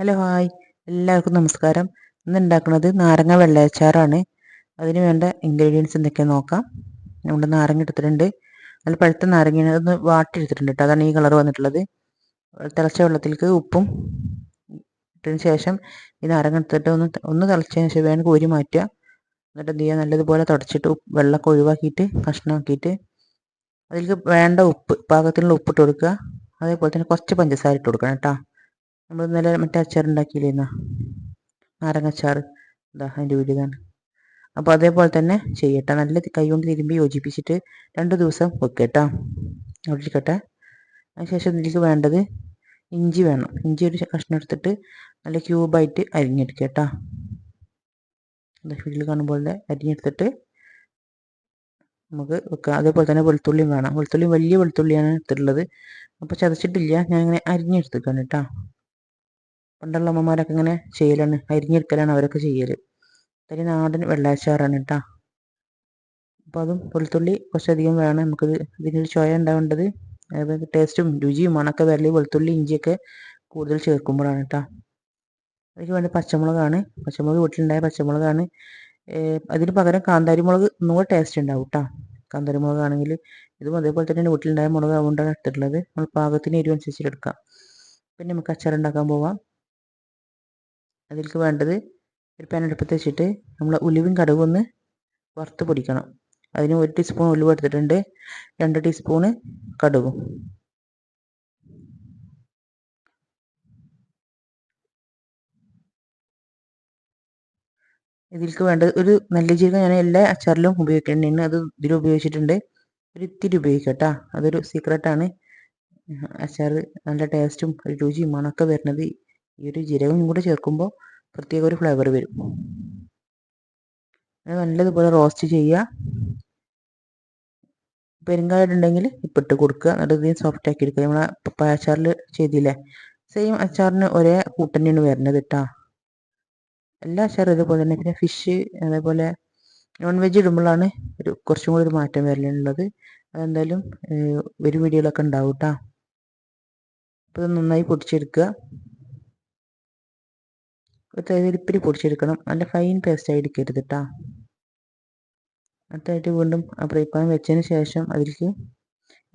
Hello hi, എല്ലാവർക്കും നമസ്കാരം. ഇന്ന് ഉണ്ടാക്കുന്നത് നാരങ്ങ വെള്ളയച്ചാറാണ്. അതിന് വേണ്ട ഇൻഗ്രീഡിയൻസ് എന്തൊക്കെയാണെന്ന് നോക്കാം. നമ്മുടെ നാരങ്ങ എടുത്തിട്ടുണ്ട്, നല്ല പഴുത്ത നാരങ്ങയാണ്. അതൊന്ന് വാട്ടിയെടുത്തിട്ടുണ്ട് കേട്ടോ, അതാണ് ഈ കളർ വന്നിട്ടുള്ളത്. തിളച്ച വെള്ളത്തിലേക്ക് ഉപ്പും ഇട്ടതിന് ശേഷം ഈ നാരങ്ങ എടുത്തിട്ട് ഒന്ന് തിളച്ചതിന് ശേഷം വേണം കോരി മാറ്റുക. എന്നിട്ട് എന്ത് ചെയ്യുക, നല്ലതുപോലെ തുടച്ചിട്ട് വെള്ളമൊക്കെ ഒഴിവാക്കിയിട്ട് കഷ്ണമാക്കിയിട്ട് അതിലേക്ക് വേണ്ട പാകത്തിനുള്ള ഉപ്പിട്ട് കൊടുക്കുക. അതേപോലെ തന്നെ കുറച്ച് പഞ്ചസാര ഇട്ട് കൊടുക്കണം കേട്ടോ. നമ്മൾ ഇന്നലെ മറ്റേ അച്ചാറുണ്ടാക്കിയില്ലേന്നാ, നാരങ്ങച്ചാറ്, ഇതാ അതിൻ്റെ വീഡിയോ ഇതാണ്. അപ്പോൾ അതേപോലെ തന്നെ ചെയ്യട്ടെ. നല്ല കൈ കൊണ്ട് തിരുമ്പി യോജിപ്പിച്ചിട്ട് 2 ദിവസം വെക്കട്ടോ, അവിടെ ഇരിക്കട്ടെ. അതിനുശേഷം ഇതിലേക്ക് വേണ്ടത് ഇഞ്ചി വേണം. ഇഞ്ചി ഒരു കഷ്ണം എടുത്തിട്ട് നല്ല ക്യൂബായിട്ട് അരിഞ്ഞെടുക്കുക കേട്ടോ. വീട്ടിൽ കാണുമ്പോൾ അരിഞ്ഞെടുത്തിട്ട് നമുക്ക് വെക്കാം. അതേപോലെ തന്നെ വെളുത്തുള്ളിയും വേണം. വെളുത്തുള്ളി വലിയ വെളുത്തുള്ളിയാണ് എടുത്തിട്ടുള്ളത്, അപ്പോൾ ചതച്ചിട്ടില്ല, ഞാൻ ഇങ്ങനെ അരിഞ്ഞെടുത്തേക്കാണ് കേട്ടോ. പണ്ടുള്ള അമ്മമാരൊക്കെ ഇങ്ങനെ ചെയ്യലാണ്, അരിഞ്ഞെടുക്കലാണ് അവരൊക്കെ ചെയ്യൽ. തനി നാടൻ വെള്ളയച്ചാറാണ് കേട്ടോ. അപ്പോൾ അതും വെളുത്തുള്ളി കുറച്ചധികം വേണം. നമുക്കിത് ഇതിനൊരു ചുവ ഉണ്ടാവേണ്ടത്, അതായത് ടേസ്റ്റും രുചിയും മണമൊക്കെ വരല് വെളുത്തുള്ളി ഇഞ്ചിയൊക്കെ കൂടുതൽ ചേർക്കുമ്പോഴാണ് കേട്ടോ. അതിന് വേണ്ടി പച്ചമുളകാണ്, പച്ചമുളക് വീട്ടിലുണ്ടായ പച്ചമുളകാണ്. അതിന് പകരം കാന്താരി മുളക് ഒന്നുകൂടെ ടേസ്റ്റ് ഉണ്ടാവും കേട്ടോ. കാന്താരി മുളകാണെങ്കിൽ ഇതും അതേപോലെ തന്നെ വീട്ടിലുണ്ടായ മുളക് അതുകൊണ്ടാണ് എടുത്തിട്ടുള്ളത്. നമ്മൾ പാകത്തിന് എരിവ് അനുസരിച്ചിട്ട് എടുക്കാം. പിന്നെ നമുക്ക് അച്ചാർ ഉണ്ടാക്കാൻ പോവാം. അതിലേക്ക് വേണ്ടത് ഒരു പാൻ അടുപ്പത്ത് വെച്ചിട്ട് നമ്മൾ ഉലുവയും കടുകും ഒന്ന് വറുത്ത് പൊടിക്കണം. അതിന് 1 ടീസ്പൂൺ ഉലുവ എടുത്തിട്ടുണ്ട്, 2 ടീസ്പൂണ് കടുകും. ഇതിലേക്ക് വേണ്ടത് ഒരു നല്ല ജീരകം, ഞാൻ എല്ലാ അച്ചാറിലും ഉപയോഗിക്കേണ്ടതാണ്, അത് ഇതിൽ ഉപയോഗിച്ചിട്ടുണ്ട്. ഒരു ഇത്തിരി ഉപയോഗിക്കാം കേട്ടോ, അതൊരു സീക്രട്ടാണ്. അച്ചാർ നല്ല ടേസ്റ്റും ഒരു രുചിയും മണമൊക്കെ വരുന്നത് ഈ ഒരു ജീരകം കൂടെ ചേർക്കുമ്പോൾ പ്രത്യേക ഒരു ഫ്ലേവർ വരും. നല്ലതുപോലെ റോസ്റ്റ് ചെയ്യുക. പെരുങ്കായം ഉണ്ടെങ്കിൽ ഇപ്പം ഇട്ട് കൊടുക്കുക. എന്നിട്ട് ഇത് സോഫ്റ്റ് ആക്കി എടുക്കുക. നമ്മളെ പപ്പായ അച്ചാറിൽ ചെയ്തില്ലേ, സെയിം അച്ചാറിന് ഒരേ കൂട്ടന്നെയാണ് വരുന്നത് കേട്ടോ. എല്ലാ അച്ചാറും ഇതുപോലെ തന്നെ. പിന്നെ ഫിഷ് അതേപോലെ നോൺ വെജ് ഇടുമ്പോഴാണ് കുറച്ചും കൂടി ഒരു മാറ്റം വരലുള്ളത്. അതെന്തായാലും ഒരു വീഡിയോയിലൊക്കെ ഉണ്ടാവും കേട്ടോ. അപ്പോൾ ഇത് നന്നായി പൊടിച്ചെടുക്കുക. തേയിലപ്പിരി പൊടിച്ചെടുക്കണം, നല്ല ഫൈൻ പേസ്റ്റായി എടുക്കരുത് കേട്ടോ. അടുത്തായിട്ട് വീണ്ടും ഫ്രൈ പാൻ വെച്ചതിന് ശേഷം അതിലേക്ക്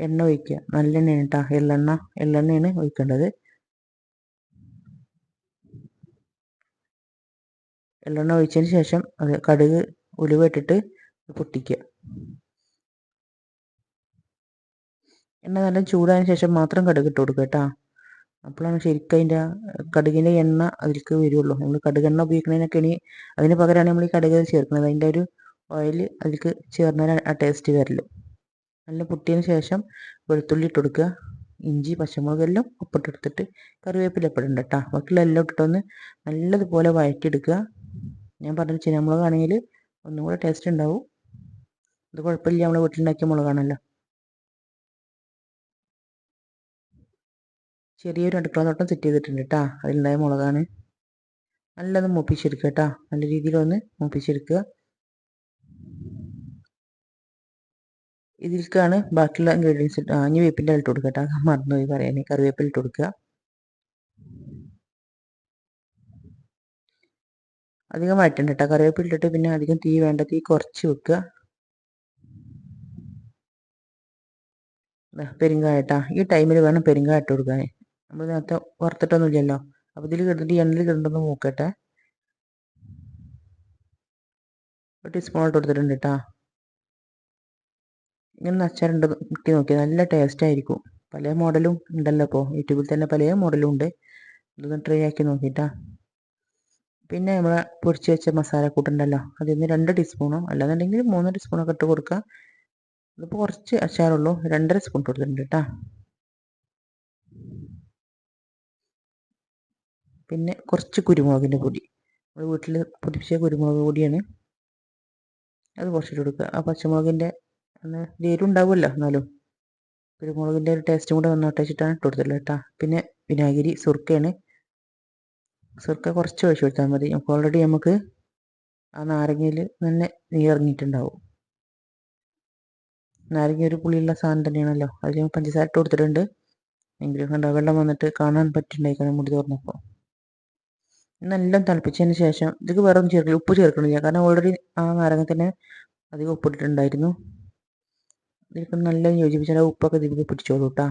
എണ്ണ ഒഴിക്കുക. നല്ലെണ്ണയാണ് കേട്ടോ, എള്ളെണ്ണയാണ് ഒഴിക്കേണ്ടത്. എള്ളെണ്ണ ഒഴിച്ചതിന് ശേഷം അത് കടുക് ഉലുവ ഇട്ടിട്ട് പൊട്ടിക്കുക. എണ്ണ നല്ല ചൂടായതിന് ശേഷം മാത്രം കടുക് ഇട്ട് കൊടുക്കുക കേട്ടോ. അപ്പോഴാണ് ശരിക്കും അതിൻ്റെ കടുകിൻ്റെ എണ്ണ അതിലേക്ക് വരുള്ളൂ. നമ്മൾ കടുകെണ്ണ ഉപയോഗിക്കുന്നതിനൊക്കെ അതിന് പകരമാണ് നമ്മൾ ഈ കടുക് ചേർക്കുന്നത്. അതിൻ്റെ ഒരു ഓയിൽ അതിലേക്ക് ചേർന്നാൽ ആ ടേസ്റ്റ് വരല്. നല്ല പൊട്ടിയതിന് ശേഷം വെളുത്തുള്ളി ഇട്ട് കൊടുക്കുക, ഇഞ്ചി പച്ചമുളകെല്ലാം ഉപ്പിട്ടെടുത്തിട്ട് കറിവേപ്പില ഇപ്പിടുണ്ട് കേട്ടോ. ബാക്കിയുള്ള എല്ലാം ഇട്ടിട്ടൊന്ന് നല്ലതുപോലെ വഴറ്റിയെടുക്കുക. ഞാൻ പറഞ്ഞ ചിനമുളകാണെങ്കിൽ ഒന്നും കൂടെ ടേസ്റ്റ് ഉണ്ടാവും. ഇത് കുഴപ്പമില്ല, നമ്മൾ വീട്ടിലുണ്ടാക്കിയ മുളകാണല്ലോ. ചെറിയൊരു അടുക്കള തോട്ടം സെറ്റ് ചെയ്തിട്ടുണ്ട് കേട്ടോ, അതിലുണ്ടായ മുളകാണ്. നല്ലത് മൂപ്പിച്ചെടുക്കുക കേട്ടോ, നല്ല രീതിയിലൊന്ന് മൂപ്പിച്ചെടുക്കുക. ഇതിലേക്കാണ് ബാക്കിയുള്ള ഇൻഗ്രീഡിയൻസ് ഇനി വേപ്പിൻ്റെ ഇട്ട് കൊടുക്കുക കേട്ടോ, മറന്നുപോയി പറയാൻ. കറിവേപ്പില ഇട്ട് കൊടുക്കുക. അധികം വഴറ്റണ്ട കേട്ടോ, കറിവേപ്പില ഇട്ടിട്ട് പിന്നെ അധികം തീ വേണ്ട, തീ കുറച്ച് വെക്കുക. പെരുങ്കായ കേട്ടോ, ഈ ടൈമിൽ വേണം പെരുങ്കായ ഇട്ട് കൊടുക്കാൻ. നമ്മൾ നേരത്തെ വറുത്തിട്ടൊന്നുമില്ലല്ലോ, അപ്പോൾ ഇതിൽ കിടന്നിട്ട് ഈ എണ്ണയിൽ കിടന്നൊന്ന് മൂക്കട്ടെ. 1 ടീസ്പൂൺ ഇട്ട് കൊടുത്തിട്ടുണ്ട് കേട്ടോ. ഇങ്ങനെ അച്ചാറുണ്ട് നോക്കി നല്ല ടേസ്റ്റ് ആയിരിക്കും. പല മോഡലും ഉണ്ടല്ലോ, ഇപ്പോൾ യൂട്യൂബിൽ തന്നെ പല മോഡലും ഉണ്ട്. ഇതൊന്ന് ട്രൈ ആക്കി നോക്കിയിട്ടാ. പിന്നെ നമ്മൾ പൊടിച്ച് വെച്ച മസാലക്കൂട്ടുണ്ടല്ലോ, അതിൽ നിന്ന് 2 ടീസ്പൂണോ അല്ലാന്നുണ്ടെങ്കിൽ 3 ടീസ്പൂണൊക്കെ ഇട്ട് കൊടുക്കുക. ഇതിപ്പോൾ കുറച്ച് അച്ചാറുള്ളൂ, 2.5 സ്പൂൺ കൊടുത്തിട്ടുണ്ട് കേട്ടോ. പിന്നെ കുറച്ച് കുരുമുളകിൻ്റെ പൊടി, നമ്മൾ വീട്ടിൽ പൊടിപ്പിച്ച കുരുമുളക് പൊടിയാണ്, അത് കുറച്ചിട്ട് കൊടുക്കുക. ആ പച്ചമുളകിൻ്റെ എരിവുണ്ടാവുമല്ലോ, എന്നാലും കുരുമുളകിൻ്റെ ഒരു ടേസ്റ്റും കൂടെ വന്നോട്ടെ വെച്ചിട്ടാണ് ഇട്ട് കൊടുത്തിട്ടുള്ളത് കേട്ടോ. പിന്നെ വിനാഗിരി, സുർക്കയാണ്. സുർക്ക കുറച്ച് ഒഴിച്ച് കൊടുത്താൽ മതി. ഓൾറെഡി നമുക്ക് ആ നാരങ്ങയിൽ തന്നെ നീറിഞ്ഞിട്ടുണ്ടാവും. നാരങ്ങ ഒരു പുളിയുള്ള സാധനം തന്നെയാണല്ലോ, അതിൽ പഞ്ചസാര ഇട്ട് കൊടുത്തിട്ടുണ്ട്. എങ്കിലും കണ്ടോ വെള്ളം വന്നിട്ട് കാണാൻ പറ്റുന്നുണ്ടായിരിക്കണം മുടി തുറന്നപ്പോൾ. നല്ലോണം തിളപ്പിച്ചതിന് ശേഷം ഇതിലേക്ക് വേറെ ഒന്നും ചേർക്കില്ല, ഉപ്പ് ചേർക്കണില്ല, കാരണം ഓൾറെഡി ആ നാരങ്ങ തന്നെ അധികം ഉപ്പിട്ടിട്ടുണ്ടായിരുന്നു. ഇതിലേക്ക് നല്ല യോജിപ്പിച്ചാൽ ഉപ്പൊക്കെ ഇതിലേക്ക് പിടിച്ചോളൂ കേട്ടോ.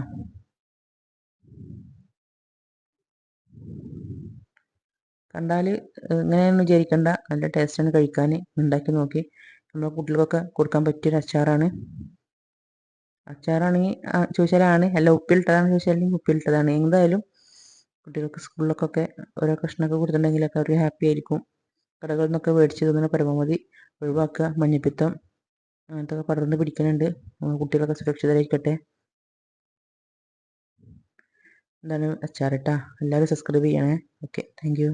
കണ്ടാൽ ഇങ്ങനെയൊന്നും വിചാരിക്കണ്ട, നല്ല ടേസ്റ്റാണ് കഴിക്കാൻ. ഉണ്ടാക്കി നോക്കി, നമ്മളെ കുട്ടികൾക്കൊക്കെ കൊടുക്കാൻ പറ്റിയൊരു അച്ചാറാണ്. അച്ചാറാണെങ്കിൽ ചോദിച്ചാലാണ്, അല്ല ഉപ്പിലിട്ടതാണ് ചോദിച്ചാൽ ഉപ്പിലിട്ടതാണ്. എന്തായാലും കുട്ടികൾക്ക് സ്കൂളിലൊക്കെ ഓരോ കഷ്ണമൊക്കെ കൊടുത്തിട്ടുണ്ടെങ്കിലൊക്കെ അവർ ഹാപ്പി ആയിരിക്കും. കടകളിൽ നിന്നൊക്കെ മേടിച്ച് തിന്നുന്ന പരമാവധി ഒഴിവാക്കുക. മഞ്ഞപ്പിത്തം അങ്ങനത്തെ പടർന്ന് പിടിക്കുന്നുണ്ട്. കുട്ടികളൊക്കെ സുരക്ഷിതരായിരിക്കട്ടെ. എന്താണ് അച്ചാറിട്ടാ. എല്ലാവരും സബ്സ്ക്രൈബ് ചെയ്യണേ. Okay, thank you.